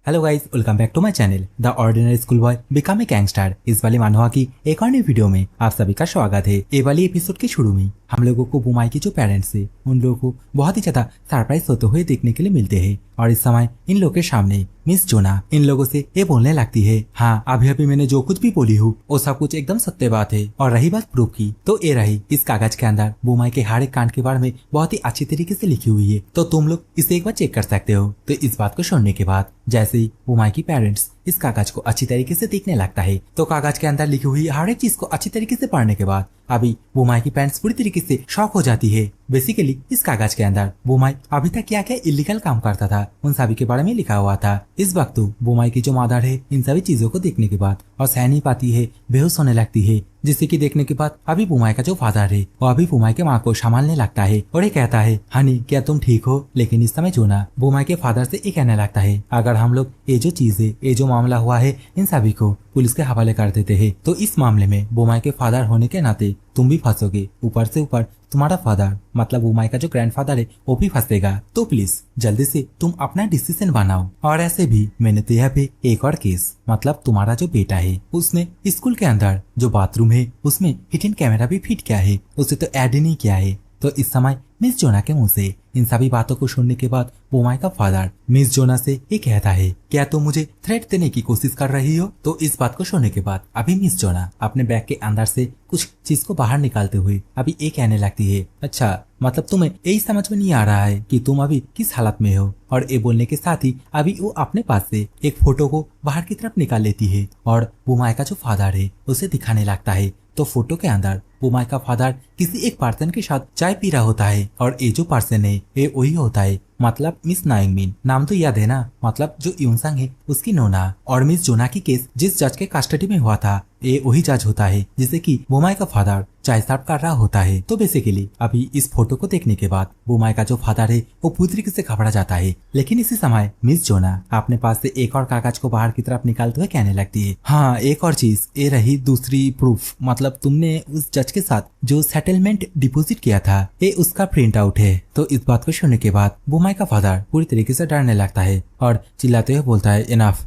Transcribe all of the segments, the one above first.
Hello guys, welcome back to my channel the ordinary school boy become a gangster. इस वाली मानवा की एक और नई वीडियो में आप सभी का स्वागत है। ये वाली एपिसोड के शुरू में हम लोगों को बुमाई के जो पेरेंट्स है उन लोगों को बहुत ही ज्यादा सरप्राइज होते हुए देखने के लिए मिलते हैं। और इस समय इन लोगों के सामने मिस जोना इन लोगों से ये बोलने लगती है, हाँ अभी अभी मैंने जो कुछ भी बोली हूँ वो सब कुछ एकदम सत्य बात है। और रही बात प्रूफ की, तो ये रही इस कागज के अंदर बुमाई के हर एक कांड के बारे में बहुत ही अच्छी तरीके से लिखी हुई है, तो तुम लोग इसे एक बार चेक कर सकते हो। तो इस बात को सुनने के बाद जैसे ही बुमाई की पेरेंट्स इस कागज को अच्छी तरीके से देखने लगता है, तो कागज के अंदर लिखी हुई हर एक चीज को अच्छी तरीके से पढ़ने के बाद अभी बुमाई की पेरेंट्स पूरी तरीके से शॉक हो जाती है। बेसिकली इस कागज के अंदर बुमाई अभी तक क्या क्या इलीगल काम करता था उन सभी के बारे में लिखा हुआ था। इस वक्त बुमाई की जो मदर है इन सभी चीजों को देखने के बाद और सह नहीं पाती है, बेहोश होने लगती है, जिससे कि देखने के बाद अभी बुमाई का जो फादर है वो अभी बुमाई के माँ को संभालने लगता है और ये कहता है, हनी क्या तुम ठीक हो? लेकिन इस समय जोना बुमाई के फादर से ये कहने लगता है, अगर हम लोग ये जो चीज है, ये जो मामला हुआ है, इन सभी को पुलिस के हवाले कर देते हैं तो इस मामले में बुमाई के फादर होने के नाते तुम भी फंसोगे, ऊपर से ऊपर तुम्हारा फादर मतलब बुमाई का जो ग्रैंडफादर है वो भी फंसेगा। तो प्लीज जल्दी से तुम अपना डिसीजन बनाओ। और ऐसे भी मैंने तो यहाँ पे एक और केस मतलब तुम्हारा जो बेटा है उसने स्कूल के अंदर जो बाथरूम है उसमें हिडन कैमरा भी फिट किया है, उसे तो ऐड ही नहीं किया है। तो इस समय मिस जोना के मुंह से इन सभी बातों को सुनने के बाद बुमाई का फादर मिस जोना से ये कहता है, क्या तुम मुझे थ्रेट देने की कोशिश कर रही हो? तो इस बात को सुनने के बाद अभी मिस जोना अपने बैग के अंदर से कुछ चीज को बाहर निकालते हुए अभी ये कहने लगती है, अच्छा मतलब तुम्हें यही समझ में नहीं आ रहा है कि तुम अभी किस हालत में हो? और ये बोलने के साथ ही अभी वो अपने पास से एक फोटो को बाहर की तरफ निकाल लेती है और बुमाई का जो फादर है उसे दिखाने लगता है। तो फोटो के अंदर बुमाई का फादर किसी एक पर्सन के साथ चाय पी रहा होता है और ये जो पर्सन है ये वही होता है, मतलब मिस नाइंगमिन। नाम तो याद है ना, मतलब जो यूनसंग है उसकी नोना। और मिस जोना की केस जिस जज के कस्टडी में हुआ था ये वही जज होता है जिसे कि बुमाई का फादर चाय सर्व कर रहा होता है। तो बेसिकली अभी इस फोटो को देखने के बाद बुमाई का जो फादर है वो पूरी तरीके से घबरा जाता है। लेकिन इसी समय मिस जोना अपने पास से एक और कागज को बाहर की तरफ निकालते हुए कहने लगती है, हाँ एक और चीज, ये रही दूसरी प्रूफ, मतलब तुमने उस जज के साथ जो सेटलमेंट डिपॉजिट किया था ये उसका प्रिंट आउट है। तो इस बात को सुनने के बाद बुमाई का फादर पूरी तरीके से डरने लगता है और चिल्लाते हुए बोलता है, इनफ,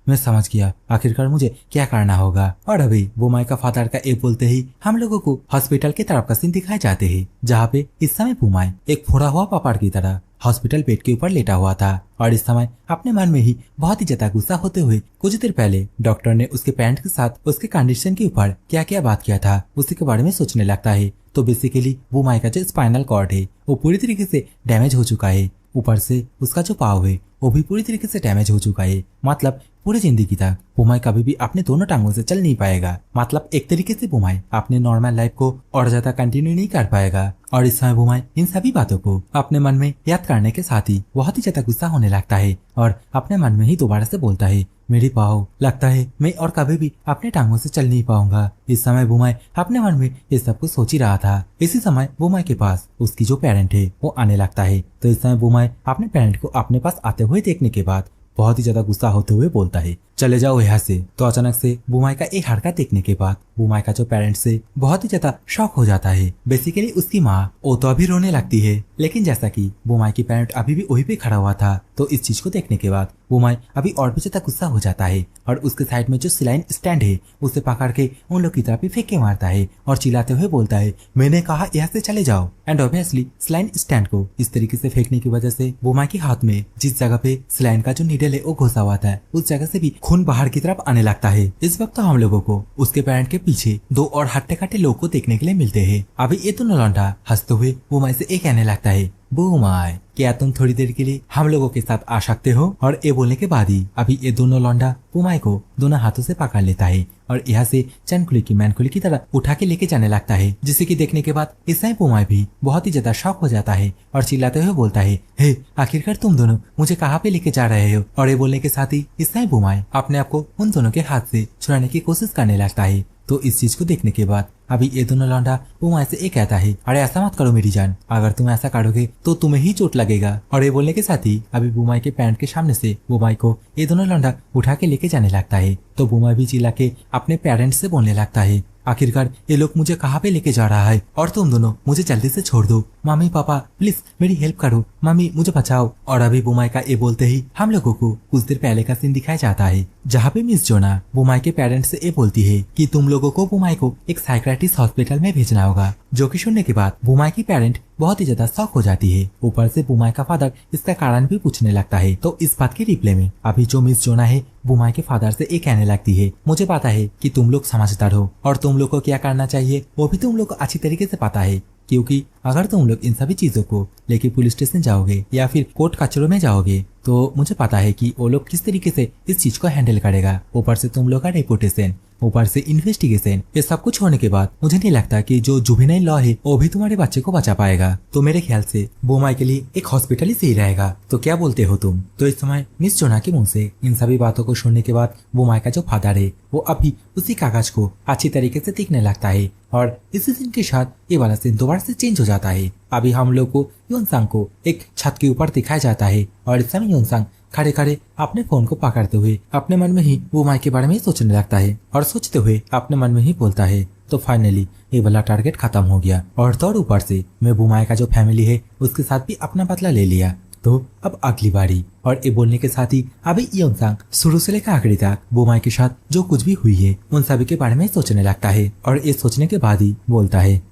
मैं समझ गया, आखिरकार मुझे क्या करना होगा। और अभी बुमाई का फादर का ये बोलते ही हम लोगों को हॉस्पिटल की तरफ का सीन दिखाए जाते हैं, जहाँ पे इस समय बुमाई एक फोड़ा हुआ पापड़ की तरह हॉस्पिटल बेड के ऊपर लेटा हुआ था। और इस समय अपने मन में ही बहुत ही ज्यादा गुस्सा होते हुए कुछ देर पहले डॉक्टर ने उसके पेरेंट के साथ उसके कंडीशन के ऊपर क्या क्या बात किया था उसी के बारे में सोचने लगता है। तो बेसिकली बुमाई का जो स्पाइनल कॉर्ड है वो पूरी तरीके से डैमेज हो चुका है, ऊपर से उसका जो पाव है वो भी पूरी तरीके से डैमेज हो चुका है, मतलब पूरी जिंदगी तक बुमाई कभी भी अपने दोनों टांगों से चल नहीं पाएगा। मतलब एक तरीके से बुमाई अपने नॉर्मल लाइफ को और ज्यादा कंटिन्यू नहीं कर पाएगा। और इस समय बुमाई इन सभी बातों को अपने मन में याद करने के साथ ही बहुत ही ज्यादा गुस्सा होने लगता है और अपने मन में ही दोबारा से बोलता है, मेरी पाओ, लगता है मैं और कभी भी अपने टांगों से चल नहीं पाऊंगा। इस समय बुमाई अपने मन में ये सब कुछ सोच ही रहा था। इसी समय बुमाई के पास उसकी जो पेरेंट है वो आने लगता है। तो इस समय बुमाई अपने पेरेंट को अपने पास आते हुए देखने के बाद बहुत ही ज्यादा गुस्सा होते हुए बोलता है, चले जाओ यहाँ से। तो अचानक से बुमाई का एक हरकत देखने के बाद बुमाई का जो पेरेंट्स है बहुत ही ज्यादा शॉक हो जाता है। बेसिकली उसकी माँ वो तो अभी रोने लगती है, लेकिन जैसा कि बुमाई की पेरेंट अभी भी वहीं पे खड़ा हुआ था तो इस चीज को देखने के बाद बुमाई अभी और भी ज्यादा गुस्सा हो जाता है और उसके साइड में जो सिलाइन स्टैंड है उसे पकड़ के उन लोग की तरफ ही फेंक के मारता है और चिल्लाते हुए बोलता है, मैंने कहा यहाँ से चले जाओ। एंड ऑब्वियसली सिलाइन स्टैंड को इस तरीके से फेंकने की वजह से बुमाई के हाथ में जिस जगह पे सिलाइन का जो नीडल है वो घुसा हुआ था उस जगह से भी खून बाहर की तरफ आने लगता है। इस वक्त तो हम लोगों को उसके पेरेंट के पीछे दो और हट्टे कट्टे लोग को देखने के लिए मिलते हैं। अभी ये दोनों लौंडा हंसते हुए बुमाई से ये कहने लगता है, बुमाई क्या तुम थोड़ी देर के लिए हम लोगों के साथ आ सकते हो? और ये बोलने के बाद ही अभी ये दोनों लौंडा बुमाई को दोनों हाथों से पकड़ लेता है और यहाँ से चैनकुली की मैनकुली की तरह उठा के लेके जाने लगता है, जिसे कि देखने के बाद इस समय बुमाई भी बहुत ही ज्यादा शॉक हो जाता है और चिल्लाते हुए बोलता है, हे आखिरकार तुम दोनों मुझे कहाँ पे लेके जा रहे हो? और ये बोलने के साथ ही इस समय बुमाई अपने आप को उन दोनों के हाथ से छुड़ाने की कोशिश करने लगता है। तो इस चीज को देखने के बाद अभी ये दोनों लौंडा बुमाई से ये कहता है, अरे ऐसा मत करो मेरी जान, अगर तुम ऐसा करोगे तो तुम्हें ही चोट लगेगा। और ये बोलने के साथ ही अभी बुमाई के पेरेंट के सामने से बुमाई को ये दोनों लौंडा उठा के लेके जाने लगता है। तो बुमाई भी चिल्ला के अपने पेरेंट्स से बोलने लगता है, आखिरकार ये लोग मुझे कहाँ पे लेके जा रहा है और तुम दोनों मुझे जल्दी से छोड़ दो। मम्मी पापा प्लीज मेरी हेल्प करो, मम्मी मुझे बचाओ। और अभी बुमाई का ये बोलते ही हम लोगों को कुछ देर पहले का सीन दिखाया जाता है, जहाँ पे मिस जोना बुमाई के पेरेंट्स से ये बोलती है कि तुम लोगों को बुमाई को एक साइकियाट्रिस्ट हॉस्पिटल में भेजना होगा। जो कि सुनने के बाद बुमाई की पेरेंट बहुत ही ज्यादा शॉक हो जाती है। ऊपर से बुमाई का फादर इसका कारण भी पूछने लगता है। तो इस बात के रिप्ले में अभी जो मिस जोना है बुमाई के फादर से ये कहने लगती है, मुझे पता है कि तुम लोग समझदार हो और तुम लोग को क्या करना चाहिए वो भी तुम लोग को अच्छी तरीके से पता है, क्योंकि अगर तुम लोग इन सभी चीजों को लेके पुलिस स्टेशन जाओगे या फिर कोर्ट कचहरों में जाओगे तो मुझे पता है कि वो लोग किस तरीके से इस चीज को हैंडल करेगा। ऊपर से तुम लोग का रेपुटेशन, ऊपर से इन्वेस्टिगेशन, ये सब कुछ होने के बाद मुझे नहीं लगता कि जो जुवेनाइल लॉ है वो भी तुम्हारे बच्चे को बचा पाएगा। तो मेरे ख्याल से बुमाई के लिए एक हॉस्पिटल ही सही रहेगा। तो क्या बोलते हो तुम? तो इस समय मिस जोना के मुंह से इन सभी बातों को सुनने के बाद बुमाई का जो फादर है वो अभी उसी कागज को अच्छी तरीके से देखने लगता है और इसी दिन के साथ ये वाला सीन दोबारा से चेंज हो जाता है। अभी हम लोग को योनसांग को एक छत के ऊपर दिखाया जाता है और इस समय योनसांग खड़े खड़े अपने फोन को पकड़ते हुए अपने मन में ही बुमाई के बारे में सोचने लगता है और सोचते हुए अपने मन में ही बोलता है, तो फाइनली ये वाला टारगेट खत्म हो गया और तो ऊपर से मैं बुमाई का जो फैमिली है उसके साथ भी अपना बदला ले लिया। तो अब अगली बारी। और ये बोलने के साथ ही अभी योनसांग शुरू से लेकर आखिरी तक बुमाई के साथ जो कुछ भी हुई है उन सभी के बारे में सोचने लगता है और ये सोचने के बाद ही बोलता है,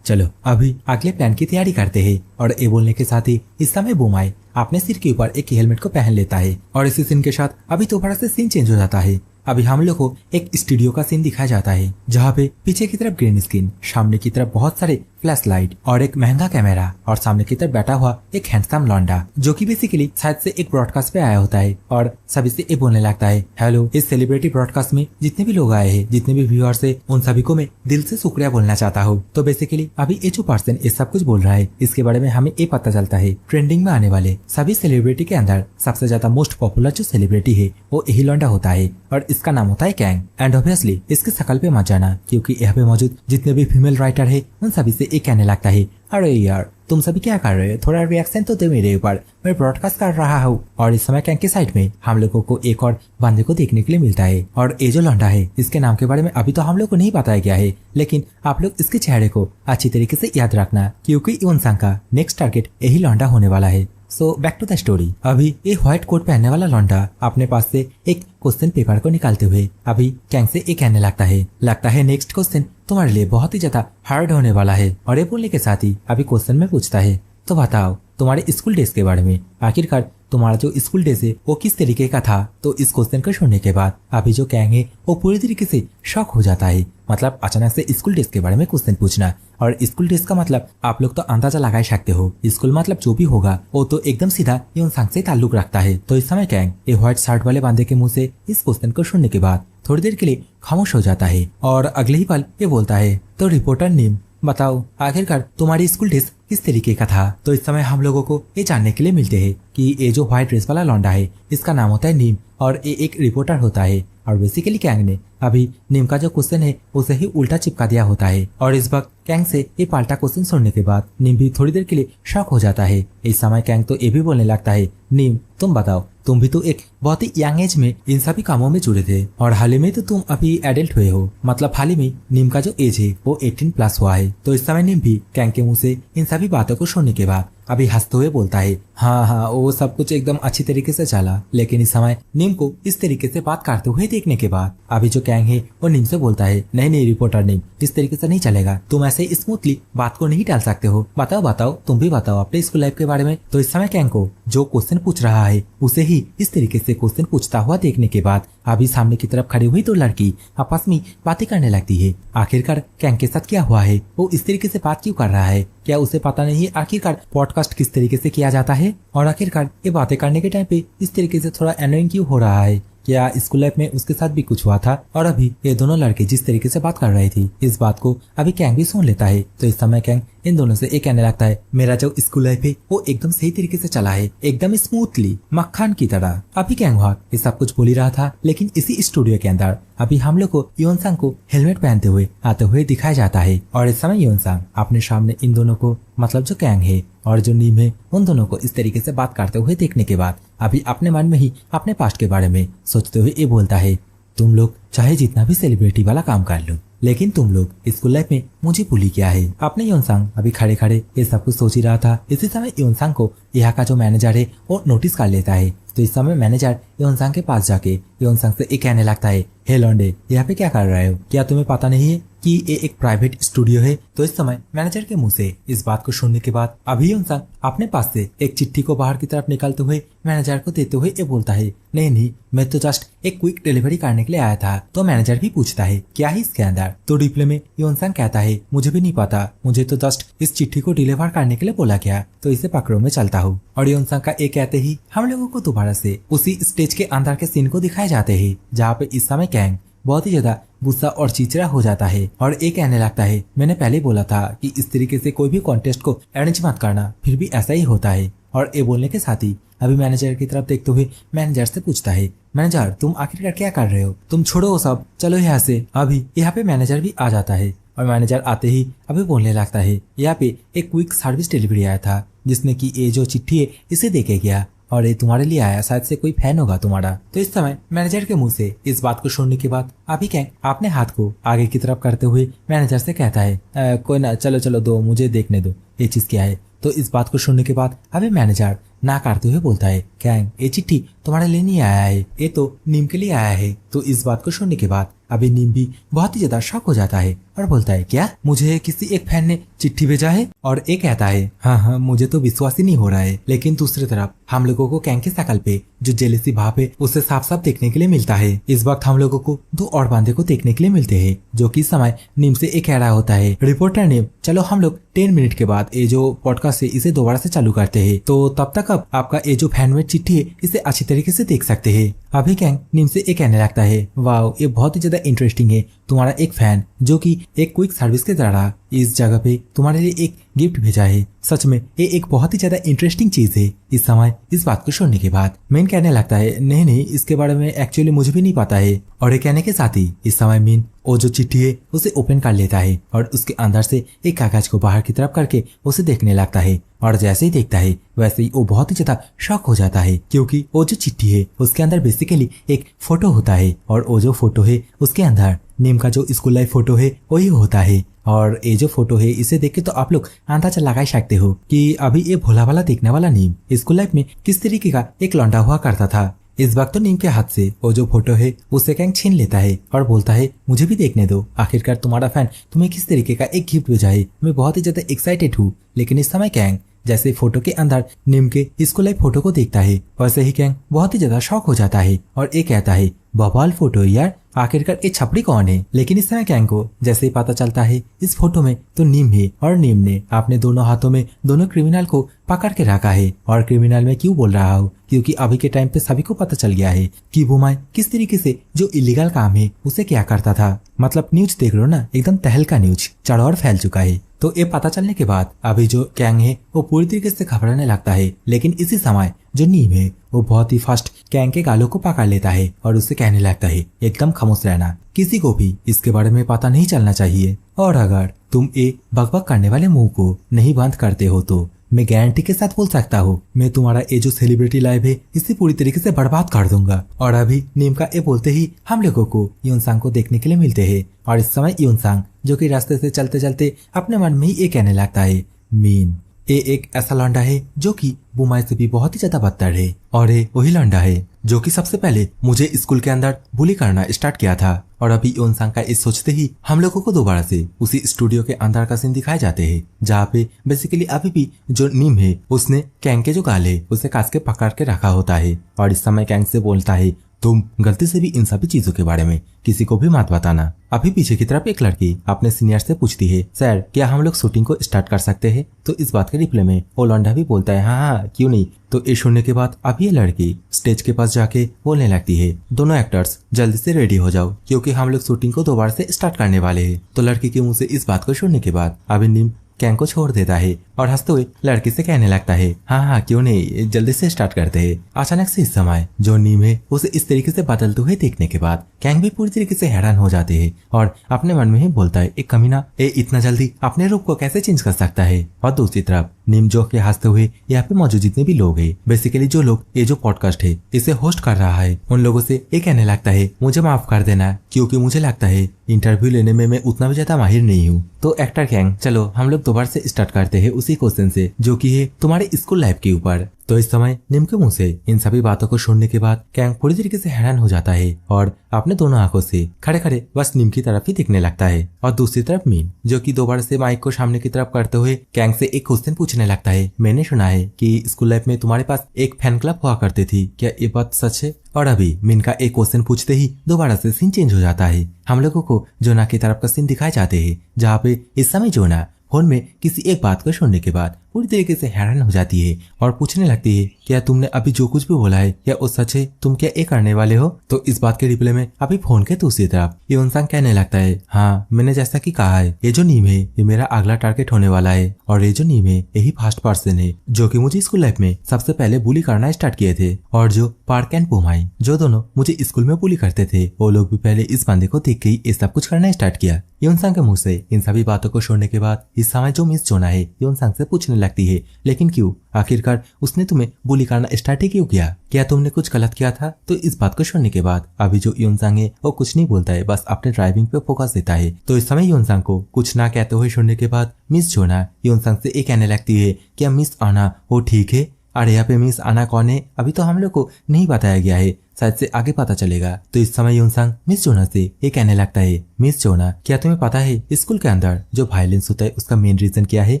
चलो अभी अगले प्लान की तैयारी करते हैं। और ये बोलने के साथ ही इस समय बुमाई अपने सिर के ऊपर एक हेलमेट को पहन लेता है और इसी सीन के साथ अभी दोबारा से सीन चेंज हो जाता है। अभी हम लोग को एक स्टूडियो का सीन दिखाया जाता है जहाँ पे पीछे की तरफ ग्रीन स्क्रीन, सामने की तरफ बहुत सारे फ्लैश लाइट और एक महंगा कैमरा और सामने की तरफ बैठा हुआ एक हैंडसम लौंडा जो कि बेसिकली शायद से एक ब्रॉडकास्ट पे आया होता है और सभी से ये बोलने लगता है, हेलो, इस सेलिब्रिटी ब्रॉडकास्ट में जितने भी लोग आए हैं, जितने भी व्यूअर्स है, उन सभी को मैं दिल से शुक्रिया बोलना चाहता हूँ। तो बेसिकली अभी ये जो पर्सन ये सब कुछ बोल रहा है इसके बारे में हमें ये पता चलता है ट्रेंडिंग में आने वाले सभी सेलिब्रिटी के अंदर सबसे ज्यादा मोस्ट पॉपुलर जो सेलिब्रिटी है वो यही लौंडा होता है और इसका नाम होता है कैंग। एंड ऑब्वियसली इसके शकल पे मत जाना, क्योंकि यहाँ पे मौजूद जितने भी फीमेल राइटर है उन सभी से ये कहने लगता है, अरे यार तुम सभी क्या कर रहे हो, थोड़ा रिएक्शन तो दे मेरे ऊपर, मैं ब्रॉडकास्ट कर रहा हूँ। और इस समय कैंग के साइड में हम लोगों को एक और बंदे को देखने के लिए मिलता है और ये जो लौंडा है इसके नाम के बारे में अभी तो हम लोग को नहीं बताया गया है, लेकिन आप लोग इसके चेहरे को अच्छी तरीके से याद रखना क्योंकि योनसांग का नेक्स्ट टारगेट यही लौंडा होने वाला है। So back to the story. अभी ये व्हाइट कोट पहनने वाला लौंडा अपने पास से एक क्वेश्चन पेपर को निकालते हुए अभी कैंग से ये कहने लगता है नेक्स्ट क्वेश्चन तुम्हारे लिए बहुत ही ज्यादा हार्ड होने वाला है। और ये बोलने के साथ ही अभी क्वेश्चन में पूछता है, तो बताओ तुम्हारे स्कूल डेज के बारे में, आखिरकार तुम्हारा जो स्कूल डेज है वो किस तरीके का था। तो इस क्वेश्चन को सुनने के बाद अभी जो कैंग है वो पूरी तरीके से शॉक हो जाता है। मतलब अचानक से स्कूल डेज के बारे में क्वेश्चन पूछना, और स्कूल डेज का मतलब आप लोग तो अंदाजा लगा सकते हो, स्कूल मतलब जो भी होगा वो तो एकदम सीधा योनसांग से ताल्लुक रखता है। तो इस समय कैंग ये व्हाइट शर्ट वाले बंदे के मुंह से इस क्वेश्चन को सुनने के बाद थोड़ी देर के लिए खामोश हो जाता है और अगले ही पल ये बोलता है, तो रिपोर्टर नीम बताओ आखिरकार तुम्हारी स्कूल डेज किस तरीके का था। तो इस समय हम लोगों को ये जानने के लिए मिलते हैं कि ये जो व्हाइट ड्रेस वाला लौंडा है इसका नाम होता है नीम और ये एक रिपोर्टर होता है। और बेसिकली कैंग ने अभी नीम का जो क्वेश्चन है उसे ही उल्टा चिपका दिया होता है और इस वक्त कैंग से ये पाल्टा क्वेश्चन सुनने के बाद नीम भी थोड़ी देर के लिए शॉक हो जाता है। इस समय कैंग तो ये भी बोलने लगता है, नीम तुम बताओ, तुम भी तो एक बहुत ही यंग एज में इन सभी कामों में जुड़े थे और हाल ही में तो तुम अभी एडल्ट हुए हो, मतलब हाल ही में नीम का जो एज है वो 18+ हुआ है। तो इस समय नीम भी कैंग के मुंह से इन सभी बातों को सुनने के बाद अभी हंसते हुए बोलता है, हाँ वो सब कुछ एकदम अच्छी तरीके से चला, लेकिन इस समय नीम को इस तरीके से बात करते हुए देखने के बाद अभी जो कैंग है वो नीम से बोलता है, नहीं रिपोर्टर नीम, इस तरीके से नहीं चलेगा, तुम ऐसे स्मूथली बात को नहीं टाल सकते हो, बताओ तुम भी बताओ अपने स्कूल लाइफ के बारे में। तो इस समय कैंग को जो क्वेश्चन पूछ रहा है उसे ही इस तरीके से क्वेश्चन पूछता हुआ देखने के बाद अभी सामने की तरफ खड़ी हुई दो लड़की आपस में बातें करने लगती है। आखिरकार कैंग के साथ क्या हुआ है, वो इस तरीके से बात क्यों कर रहा है, क्या उसे पता नहीं है आखिरकार पॉडकास्ट किस तरीके से किया जाता है, और आखिरकार ये बातें करने के टाइम पे इस तरीके से थोड़ा एनोइंग क्यों हो रहा है, क्या स्कूल लाइफ में उसके साथ भी कुछ हुआ था। और अभी ये दोनों लड़के जिस तरीके से बात कर रही थी इस बात को अभी कैंग भी सुन लेता है। तो इस समय कैंग इन दोनों से एक कहने लगता है, मेरा जो स्कूल लाइफ है वो एकदम सही तरीके से चला है, एकदम स्मूथली मक्खन की तरह। अभी कैंग ये सब कुछ बोल ही रहा था, लेकिन इसी स्टूडियो के अंदर अभी हम लोग को योनसांग को हेलमेट पहनते हुए आते हुए दिखाया जाता है। और इस समय योनसांग अपने सामने इन दोनों को, मतलब जो कैंग है और जो नीम है, उन दोनों को इस तरीके से बात करते हुए देखने के बाद अभी अपने मन में ही अपने पास्ट के बारे में सोचते हुए ये बोलता है, तुम लोग चाहे जितना भी सेलिब्रिटी वाला काम कर लो, लेकिन तुम लोग स्कूल लाइफ में मुझे भूली किया है। अपने योनसांग अभी खड़े खड़े ये सब कुछ सोच ही रहा था। इसी समय योनसांग को यहाँ का जो मैनेजर है वो नोटिस कर लेता है। तो इस समय मैनेजर योनसांग के पास जाके योनसांग से एक कहने लगता है, हे लौंडे, यहाँ पे क्या कर रहे हो? क्या तुम्हें पता नहीं है कि ये एक प्राइवेट स्टूडियो है? तो इस समय मैनेजर के मुंह से इस बात को सुनने के बाद अभी योनसांग अपने पास से एक चिट्ठी को बाहर की तरफ निकालते हुए मैनेजर को देते हुए ये बोलता है, नहीं, मैं तो जस्ट एक क्विक डिलीवरी करने के लिए आया था। तो मैनेजर भी पूछता है, क्या है इसके अंदर? तो रिप्लाई में योनसांग कहता है, मुझे भी नहीं पता, मुझे तो जस्ट इस चिट्ठी को डिलीवर करने के लिए बोला गया, तो इसे पकड़ो, मैं चलता हूँ। और योनसांग का ये कहते ही हम लोगों को दोबारा से उसी स्टेज के अंदर के सीन को दिखाए जाते हैं, जहाँ पे इस समय कैंग बहुत ही ज्यादा गुस्सा और चिड़चिड़ा हो जाता है और ये कहने लगता है, मैंने पहले बोला था कि इस तरीके से कोई भी कॉन्टेस्ट को अरेंज मत करना, फिर भी ऐसा ही होता है। और ये बोलने के साथ ही अभी मैनेजर की तरफ देखते हुए मैनेजर से पूछता है, मैनेजर तुम आखिरकार क्या कर रहे हो? तुम छोड़ो वो सब, चलो यहाँ से। अभी यहाँ पे मैनेजर भी आ जाता है और मैनेजर आते ही अभी बोलने लगता है, यहाँ पे एक क्विक सर्विस डिलीवरी आया था जिसने की ये जो चिट्ठी है इसे देके गया और ये तुम्हारे लिए आया, शायद से कोई फैन होगा तुम्हारा। तो इस समय मैनेजर के मुंह से इस बात को सुनने के बाद अभी कैंग अपने हाथ को आगे की तरफ करते हुए मैनेजर से कहता है, कोई ना, चलो दो, मुझे देखने दो ये चीज क्या है। तो इस बात को सुनने के बाद अभी मैनेजर ना करते हुए बोलता है, कैंग ये चिट्ठी तुम्हारे लिए नहीं आया है, ये तो नीम के लिए आया है। तो इस बात को सुनने के बाद अभी नीम भी बहुत ही ज्यादा शॉक हो जाता है और बोलता है, क्या मुझे किसी एक फैन ने चिट्ठी भेजा है? और ये कहता है, हाँ, मुझे तो विश्वास ही नहीं हो रहा है। लेकिन दूसरी तरफ हम लोगों को कैंग की शकल पे जो जेलेसी भाव है उसे साफ साफ देखने के लिए मिलता है। इस वक्त हम लोगों को दो और बंदे को देखने के लिए मिलते हैं, जो कि समय नीम से एक कह रहा होता है, रिपोर्टर नीम, चलो हम लोग 10 मिनट के बाद ये जो पॉडकास्ट है इसे दोबारा से चालू करते हैं, तो तब तक अब आपका ये जो फैनमेड चिट्ठी है इसे अच्छी तरीके से देख सकते हैं। अभी कैंग नीम से एक कहने लगता है, वाह, ये बहुत ही ज्यादा इंटरेस्टिंग है, तुम्हारा एक फैन जो कि एक क्विक सर्विस के द्वारा इस जगह पे तुम्हारे लिए एक गिफ्ट भेजा है, सच में ये एक बहुत ही ज्यादा इंटरेस्टिंग चीज है। इस समय इस बात को सुनने के बाद मीन कहने लगता है, नहीं, इसके बारे में एक्चुअली मुझे भी नहीं पता है। और ये कहने के साथ ही इस समय मीन वो जो चिट्ठी है उसे ओपन कर लेता है और उसके अंदर से एक कागज को बाहर की तरफ करके उसे देखने लगता है। और जैसे ही देखता है वैसे ही वो बहुत ही ज्यादा शॉक हो जाता है, क्योंकि वो जो चिट्ठी है उसके अंदर बेसिकली एक फोटो होता है और वो जो फोटो है उसके अंदर नीम का जो स्कूल लाइफ फोटो है वही होता है। और ये जो फोटो है इसे देख के तो आप लोग अंदाजा लगा सकते हो कि अभी ये भोला भाला देखने वाला नीम स्कूल लाइफ में किस तरीके का एक लौंडा हुआ करता था। इस वक्त तो नीम के हाथ से वो जो फोटो है उसे कैंग छीन लेता है और बोलता है, मुझे भी देखने दो, आखिरकार तुम्हारा फैन तुम्हें किस तरीके का एक गिफ्ट भेजा है, मैं बहुत ही ज्यादा एक्साइटेड हूँ। लेकिन इस समय कैंग जैसे फोटो के अंदर नीम के स्कूल लाइफ फोटो को देखता है वैसे ही कैंग बहुत ही ज्यादा शॉक हो जाता है और ये कहता है, बवाल फोटो यार, आखिरकार ये छपड़ी कौन है? लेकिन इस समय कैंग को जैसे ही पता चलता है इस फोटो में तो नीम है और नीम ने अपने दोनों हाथों में दोनों क्रिमिनल को पकड़ के रखा है। और क्रिमिनल में क्यों बोल रहा हूँ, क्योंकि अभी के टाइम पे सभी को पता चल गया है कि बुमाई किस तरीके से जो इलीगल काम है उसे क्या करता था। मतलब न्यूज देख रहे हो ना, एकदम तहलका न्यूज चढ़ और फैल चुका है। तो ये पता चलने के बाद अभी जो कैंग है वो पूरी तरीके से घबराने लगता है। लेकिन इसी समय जो नीम है वो बहुत ही फास्ट कैंग के गालों को पकड़ लेता है और उससे कहने लगता है, एकदम खामोश रहना, किसी को भी इसके बारे में पता नहीं चलना चाहिए। और अगर तुम ये बकबक करने वाले मुंह को नहीं बंद करते हो तो मैं गारंटी के साथ बोल सकता हूँ मैं तुम्हारा ये जो सेलिब्रिटी लाइफ है इसे पूरी तरीके से बर्बाद कर दूंगा। और अभी नीम का ये बोलते ही हम लोगों को योनसांग को देखने के लिए मिलते हैं। और इस समय योनसांग जो कि रास्ते से चलते चलते अपने मन में ही ये कहने लगता है, मीन ये एक ऐसा लौंडा है जो कि बुमाई से भी बहुत ही ज्यादा बदतर है और ये वही लौंडा है जो कि सबसे पहले मुझे स्कूल के अंदर बुली करना स्टार्ट किया था। और अभी योनसांग का इस सोचते ही हम लोगों को दोबारा से उसी स्टूडियो के अंदर का सीन दिखाए जाते हैं, जहाँ पे बेसिकली अभी भी जो नीम है उसने कैंग के जो गाल है उसे कास के पकड़ के रखा होता है। और इस समय कैंग से बोलता है, तुम गलती से भी इन सभी चीजों के बारे में किसी को भी मत बताना। अभी पीछे की तरफ एक लड़की अपने सीनियर से पूछती है, सर क्या हम लोग शूटिंग को स्टार्ट कर सकते हैं? तो इस बात के रिप्लाई में वो लौंडा भी बोलता है, हाँ क्यों नहीं। तो ये सुनने के बाद अभी ये लड़की स्टेज के पास जाके बोलने लगती है, दोनों एक्टर्स जल्दी से रेडी हो जाओ क्योंकि हम लोग शूटिंग को दोबारा से स्टार्ट करने वाले हैं। तो लड़की के मुंह से इस बात को सुनने के बाद अभी नीम कैंग को छोड़ देता है और हंसते हुए लड़की से कहने लगता है, हाँ क्यों नहीं, जल्दी से स्टार्ट करते हैं। अचानक से इस समय जो नीम है उसे इस तरीके से बदलते हुए देखने के बाद कैंग भी पूरी तरीके से हैरान हो जाते हैं और अपने मन में ही बोलता है, एक कमीना ये इतना जल्दी अपने रूप को कैसे चेंज कर सकता है। और दूसरी तरफ नीम जो के हंसते हुए यहाँ पे मौजूद जितने भी लोग हैं, बेसिकली जो लोग ये जो पॉडकास्ट है इसे होस्ट कर रहा है, उन लोगों से ये कहने लगता है मुझे माफ कर देना, क्योंकि मुझे लगता है इंटरव्यू लेने में मैं उतना भी ज्यादा माहिर नहीं हूँ। तो एक्टर गैंग, चलो हम लोग दोबारा से स्टार्ट करते हैं उसी क्वेश्चन से जो कि है तुम्हारे स्कूल लाइफ के ऊपर। तो इस समय नीम के मुंह से इन सभी बातों को सुनने के बाद कैंग पूरी तरीके से हैरान हो जाता है और अपने दोनों आंखों से खड़े खड़े बस नीम की तरफ ही देखने लगता है। और दूसरी तरफ मीन जो कि दोबारा से माइक को सामने की तरफ करते हुए कैंग से एक क्वेश्चन पूछने लगता है, मैंने सुना है कि स्कूल लाइफ में तुम्हारे पास एक फैन क्लब हुआ करती थी, क्या ये बात सच है? और अभी मीन का एक क्वेश्चन पूछते ही दोबारा से सीन चेंज हो जाता है। हम लोगों को जोना की तरफ का सीन दिखाए जाते हैं, जहाँ पे इस समय जोना फोन में किसी एक बात को सुनने के बाद पूरी तरीके से हैरान हो जाती है और पूछने लगती है, क्या तुमने अभी जो कुछ भी बोला है क्या वो सच है? तुम क्या ये करने वाले हो? तो इस बात के रिप्लाई में अभी फोन के दूसरी तरफ योनसांग कहने लगता है, हाँ मैंने जैसा कि कहा है, ये जो नीम है ये मेरा अगला टारगेट होने वाला है और ये जो नीम है यही फर्स्ट पर्सन है जो कि मुझे स्कूल लाइफ में सबसे पहले बुली करना स्टार्ट किए थे। और जो पार्क एंड पुमाई जो दोनों मुझे स्कूल में बुली करते थे, वो लोग भी पहले इस बंदे को देख के ही ये सब कुछ करना स्टार्ट किया। योनसांग के मुंह से इन सभी बातों को सुनने के बाद इस समय जो मिस जोना है योनसांग से पूछने लगती है, लेकिन क्यों? आखिरकार उसने तुम्हें बुली करना स्टार्ट ही क्यों किया? क्या तुमने कुछ गलत किया था? तो इस बात को सुनने के बाद अभी जो योनसांग है वो कुछ नहीं बोलता है, बस अपने ड्राइविंग पे फोकस देता है। तो इस समय योनसांग को कुछ ना कहते हुए सुनने के बाद मिस जोना योनसांग से ये कहने लगती है, क्या मिस आना वो ठीक है? अरे यहाँ पे मिस आना कौन है अभी तो हम लोग को नहीं बताया गया है, शायद से आगे पता चलेगा। तो इस समय योनसांग मिस जोना से ये कहने लगता है, मिस जोना क्या तुम्हें पता है स्कूल के अंदर जो वायलेंस होता है उसका मेन रीजन क्या है?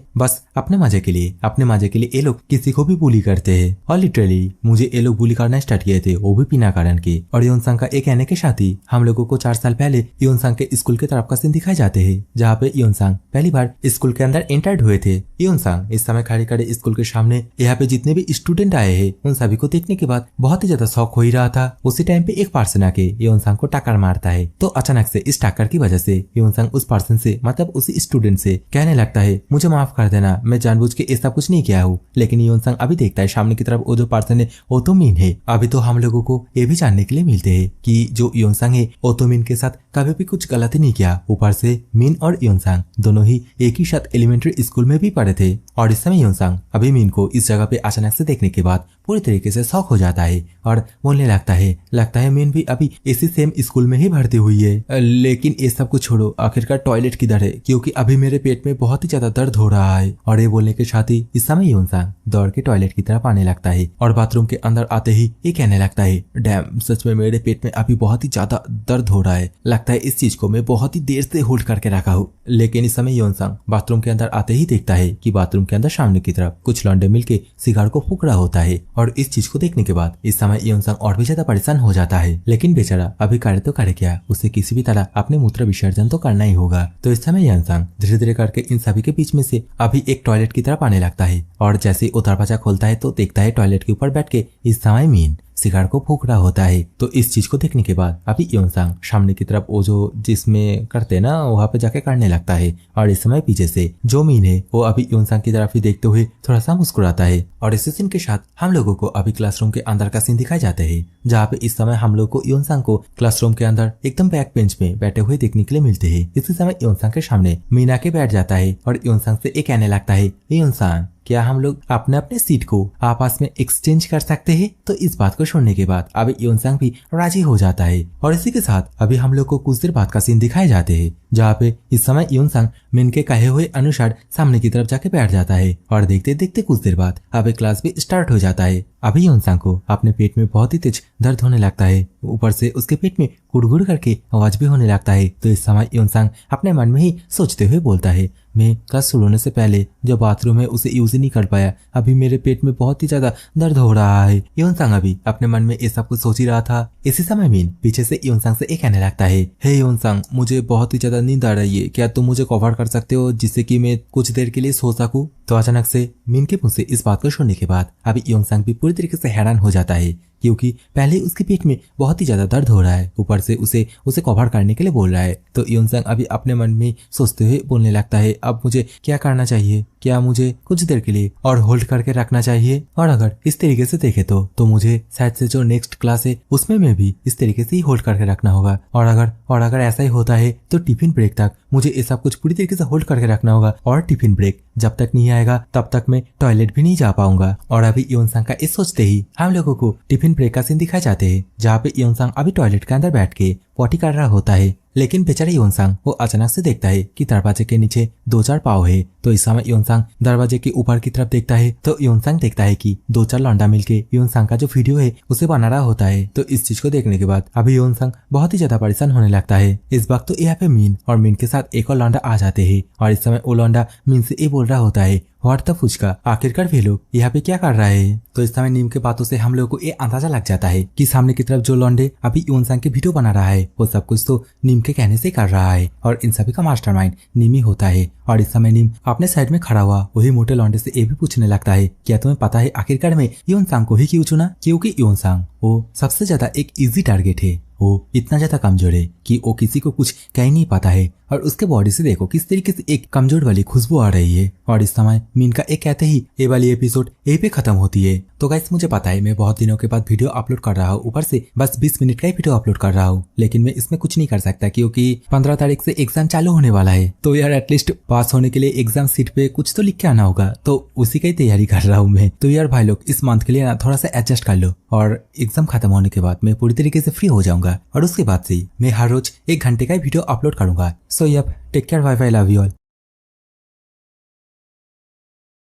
बस अपने मजे के लिए ये लोग किसी को भी बुली करते हैं और लिटरली मुझे ये लोग बुली करना स्टार्ट किए थे, वो भी बिना कारण के। और योनसांग का एक कहने के साथ ही हम लोगों को 4 साल पहले योनसांग के स्कूल के तरफ का सीन दिखाए जाते हैं, जहाँ पे योनसांग पहली बार स्कूल के अंदर एंटर्ड हुए थे। योनसांग इस समय खड़े खड़े स्कूल के सामने यहाँ पे जितने भी स्टूडेंट आए हैं उन सभी को देखने के बाद बहुत ही ज्यादा शौक हो ही रहा था। उसी टाइम पे एक पर्सन आके योनसांग को टक्कर मारता है। तो अचानक से इस टक्कर की वजह से योनसांग उस पर्सन से मतलब उसी स्टूडेंट से कहने लगता है, मुझे माफ कर देना, मैं जानबूझ के ऐसा कुछ नहीं किया हूँ। लेकिन योनसांग अभी देखता है सामने की तरफ वो जो पर्सन है वो तो मीन है। अभी तो हम लोगों को ये भी जानने के लिए मिलते है कि जो योनसांग है वो तो मीन के साथ कभी भी कुछ गलती नहीं किया। ऊपर से मीन और योनसांग दोनों ही एक ही साथ एलिमेंट्री स्कूल में भी पढ़े थे। और इस समय योनसांग अभी मीन को इस जगह पे अचानक से देखने के बाद पूरी तरीके से शॉक हो जाता है और बोलने लगता है मीन भी अभी इसी सेम स्कूल में ही भर्ती हुई है। लेकिन ये सब कुछ छोड़ो, आखिरकार टॉयलेट किधर है, क्योंकि अभी मेरे पेट में बहुत ही ज्यादा दर्द हो रहा है। और ये बोलने के साथ ही इस समय योनसांग दौड़ के टॉयलेट की तरफ आने लगता है और बाथरूम के अंदर आते ही ये कहने लगता है, डैम सच में मेरे पेट में अभी बहुत ही ज्यादा दर्द हो रहा है, लगता है इस चीज को मैं बहुत ही देर से होल्ड करके रखा हूँ। लेकिन इस समय योनसांग बाथरूम के अंदर आते ही देखता है कि बाथरूम के अंदर सामने की तरफ कुछ लौंडे मिलके सिगार को फूक रहा होता है। और इस चीज को देखने के बाद इस समय योनसांग और भी ज्यादा परेशान हो जाता है। लेकिन बेचारा अभी करे तो करे क्या, उसे किसी भी तरह अपने मूत्र विसर्जन तो करना ही होगा। तो इस समय योनसांग धीरे धीरे करके इन सभी के बीच में से अभी एक टॉयलेट की तरफ आने लगता है और जैसे ही वो दरवाजा खोलता है तो देखता है टॉयलेट के ऊपर बैठ के इस समय मीन सिगार को फूक रहा होता है। तो इस चीज को देखने के बाद अभी योनसांग सामने की तरफ वो जो जिसमें करते ना वहां पे जाके करने लगता है। और इस समय पीछे से जो मीन है वो अभी योनसांग की तरफ ही देखते हुए थोड़ा सा मुस्कुराता है। और इसी सीन के साथ हम लोगों को अभी क्लासरूम के अंदर का सीन दिखाए जाते हैं, जहाँ पे इस समय हम लोग को योनसांग को क्लासरूम के अंदर एकदम बैक बेंच में बैठे हुए देखने के लिए मिलते हैं। इसी समय योनसांग के सामने मीना के बैठ जाता है और योनसांग से ये कहने लगता है, योनसांग क्या हम लोग अपने अपने सीट को आपस में एक्सचेंज कर सकते हैं? तो इस बात को सुनने के बाद अभी योनसांग भी राजी हो जाता है। और इसी के साथ अभी हम लोग को कुछ देर बाद का सीन दिखाए जाते हैं, जहाँ पे इस समय योनसांग मिन के कहे हुए अनुसार सामने की तरफ जाके बैठ जाता है। और देखते देखते कुछ देर बाद अभी क्लास भी स्टार्ट हो जाता है। अभी योनसांग को अपने पेट में बहुत ही तेज दर्द होने लगता है, ऊपर से उसके पेट में गुड़गुड़ करके आवाज भी होने लगता है। तो इस समय योनसांग अपने मन में ही सोचते हुए बोलता है, मैं क्लास शुरू होने से पहले जो बाथरूम है उसे यूज ही नहीं कर पाया, अभी मेरे पेट में बहुत ही ज्यादा दर्द हो रहा है। योनसांग अभी अपने मन में ये सब कुछ सोच ही रहा था। इसी समय मीन पीछे से योनसांग से एक कहने लगता है, हे योनसांग मुझे बहुत ही ज्यादा नींद आ रही है, क्या तुम मुझे कवर कर सकते हो जिससे कि मैं कुछ देर के लिए सो सकूं? तो अचानक से मीन के मुंह से इस बात को सुनने के बाद अभी योनसांग भी पूरी तरीके से हैरान हो जाता है, क्योंकि पहले उसके पेट में बहुत ही ज्यादा दर्द हो रहा है, ऊपर से उसे कवर करने के लिए बोल रहा है। तो योनसांग अभी अपने मन में सोचते हुए बोलने लगता है, अब मुझे क्या करना चाहिए? क्या मुझे कुछ देर के लिए और होल्ड करके रखना चाहिए? और अगर इस तरीके से देखे तो मुझे शायद से जो नेक्स्ट क्लास है उसमें मैं भी इस तरीके से ही होल्ड करके रखना होगा। और अगर ऐसा ही होता है तो टिफिन ब्रेक तक मुझे ये सब कुछ पूरी तरीके से होल्ड करके रखना होगा। और टिफिन ब्रेक जब तक नहीं आएगा तब तक मैं टॉयलेट भी नहीं जा पाऊंगा। और अभी योनसांग का इस सोचते ही हम लोगों को टिफिन ब्रेक का सीन दिखाए जाते हैं, जहाँ पे योनसांग अभी टॉयलेट के अंदर बैठ के पॉटी कर रहा होता है। लेकिन बेचारा योनसांग वो अचानक से देखता है कि दरवाजे के नीचे 2-4 पाँव है। तो इस समय योनसांग दरवाजे के ऊपर की तरफ देखता है तो योनसांग देखता है कि 2-4 लौंडा मिलके योनसांग का जो वीडियो है उसे बना रहा होता है। तो इस चीज को देखने के बाद अभी योनसांग बहुत ही ज्यादा परेशान होने लगता है। इस वक्त तो यहाँ पे मीन और मीन के साथ एक और लौंडा आ जाते हैं और इस समय वो लौंडा मीन से ये बोल रहा होता है, व्हाट द फुचका, आखिरकार वे लोग यहाँ पे क्या कर रहा है। तो इस समय नीम के बातों से हम लोगों को ये अंदाजा लग जाता है कि सामने की तरफ जो लौंडे अभी योनसांग के वीडियो बना रहा है वो सब कुछ तो नीम के कहने से कर रहा है और इन सभी का मास्टरमाइंड नीम ही होता है। और इस समय नीम अपने साइड में खड़ा हुआ वही मोटे लौंडे से ये भी पूछने लगता है, क्या तुम्हें पता है आखिरकार मैं योनसांग को ही क्यों चुना? क्योंकि योनसांग वो सबसे ज्यादा एक इजी टारगेट है। वो इतना ज्यादा कमजोर है कि वो किसी को कुछ कह ही नहीं पाता है और उसके बॉडी से देखो किस तरीके से एक कमजोर वाली खुशबू आ रही है। और इस समय मीन का एक कहते ही ये वाली एपिसोड यहीं पे खत्म होती है। तो गाइस मुझे पता है मैं बहुत दिनों के बाद वीडियो अपलोड कर रहा हूँ, ऊपर से बस 20 मिनट का ही वीडियो अपलोड कर रहा हूँ, लेकिन मैं इसमें कुछ नहीं कर सकता क्योंकि 15 तारीख से एग्जाम चालू होने वाला है। तो यार एटलीस्ट पास होने के लिए एग्जाम सीट पे कुछ तो लिख के आना होगा, तो उसी की तैयारी कर रहा हूँ मैं। तो यार भाई लोग इस मंथ के लिए ना थोड़ा सा एडजस्ट कर लो और एग्जाम खत्म होने के बाद मैं पूरी तरीके से फ्री हो जाऊंगा और उसके बाद से मैं हर रोज 1 घंटे का वीडियो अपलोड करूंगा। So yup take care, bye bye, love you all.